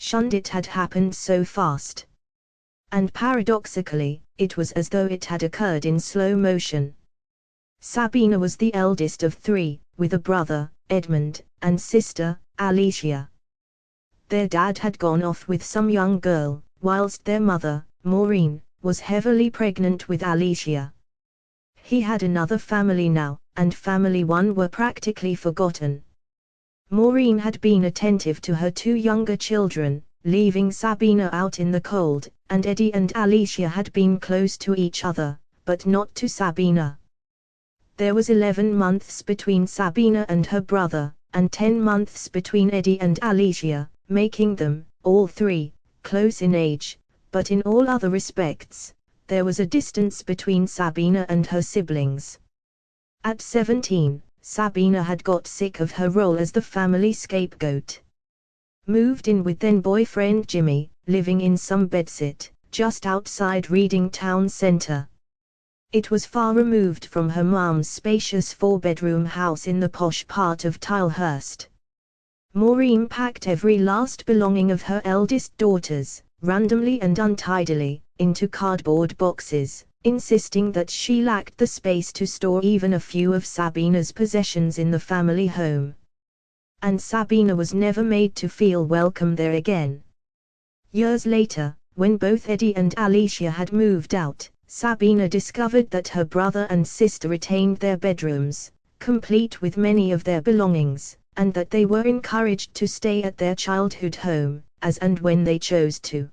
Shunned. It had happened so fast. And paradoxically, it was as though it had occurred in slow motion. Sabina was the eldest of three, with a brother, Edmund, and sister, Alicia. Their dad had gone off with some young girl, whilst their mother, Maureen, was heavily pregnant with Alicia. He had another family now, and family one were practically forgotten. Maureen had been attentive to her two younger children, leaving Sabina out in the cold, and Eddie and Alicia had been close to each other, but not to Sabina. There was 11 months between Sabina and her brother, and 10 months between Eddie and Alicia, making them, all three, close in age, but in all other respects, there was a distance between Sabina and her siblings. At 17, Sabina had got sick of her role as the family scapegoat. Moved in with then-boyfriend Jimmy, living in some bedsit, just outside Reading town centre. It was far removed from her mum's spacious 4-bedroom house in the posh part of Tilehurst. Maureen packed every last belonging of her eldest daughters, randomly and untidily, into cardboard boxes, insisting that she lacked the space to store even a few of Sabina's possessions in the family home. And Sabina was never made to feel welcome there again. Years later, when both Eddie and Alicia had moved out, Sabina discovered that her brother and sister retained their bedrooms, complete with many of their belongings, and that they were encouraged to stay at their childhood home, as and when they chose to.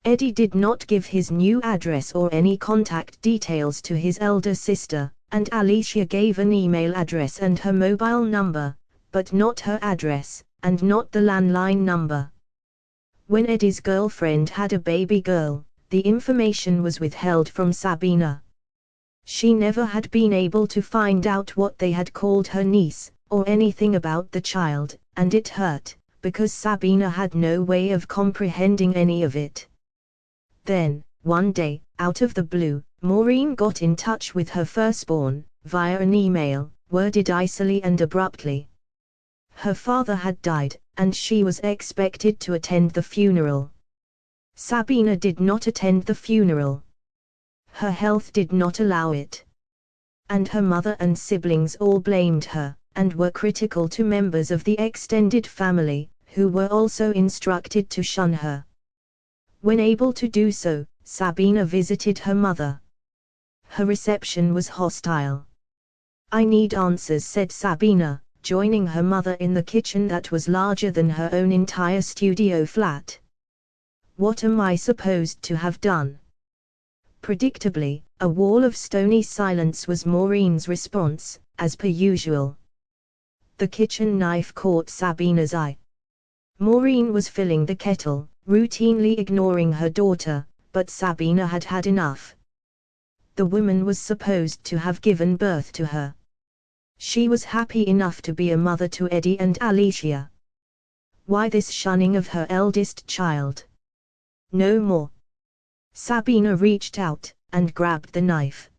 Eddie did not give his new address or any contact details to his elder sister, and Alicia gave an email address and her mobile number, but not her address, and not the landline number. When Eddie's girlfriend had a baby girl, the information was withheld from Sabina. She never had been able to find out what they had called her niece, or anything about the child, and it hurt, because Sabina had no way of comprehending any of it. Then, one day, out of the blue, Maureen got in touch with her firstborn, via an email, worded icily and abruptly. Her father had died, and she was expected to attend the funeral. Sabina did not attend the funeral. Her health did not allow it. And her mother and siblings all blamed her, and were critical to members of the extended family, who were also instructed to shun her. When able to do so, Sabina visited her mother. Her reception was hostile. "I need answers," said Sabina, joining her mother in the kitchen that was larger than her own entire studio flat. "What am I supposed to have done?" Predictably, a wall of stony silence was Maureen's response, as per usual. The kitchen knife caught Sabina's eye. Maureen was filling the kettle, routinely ignoring her daughter, but Sabina had had enough. The woman was supposed to have given birth to her. She was happy enough to be a mother to Eddie and Alicia. Why this shunning of her eldest child? No more. Sabina reached out, and grabbed the knife.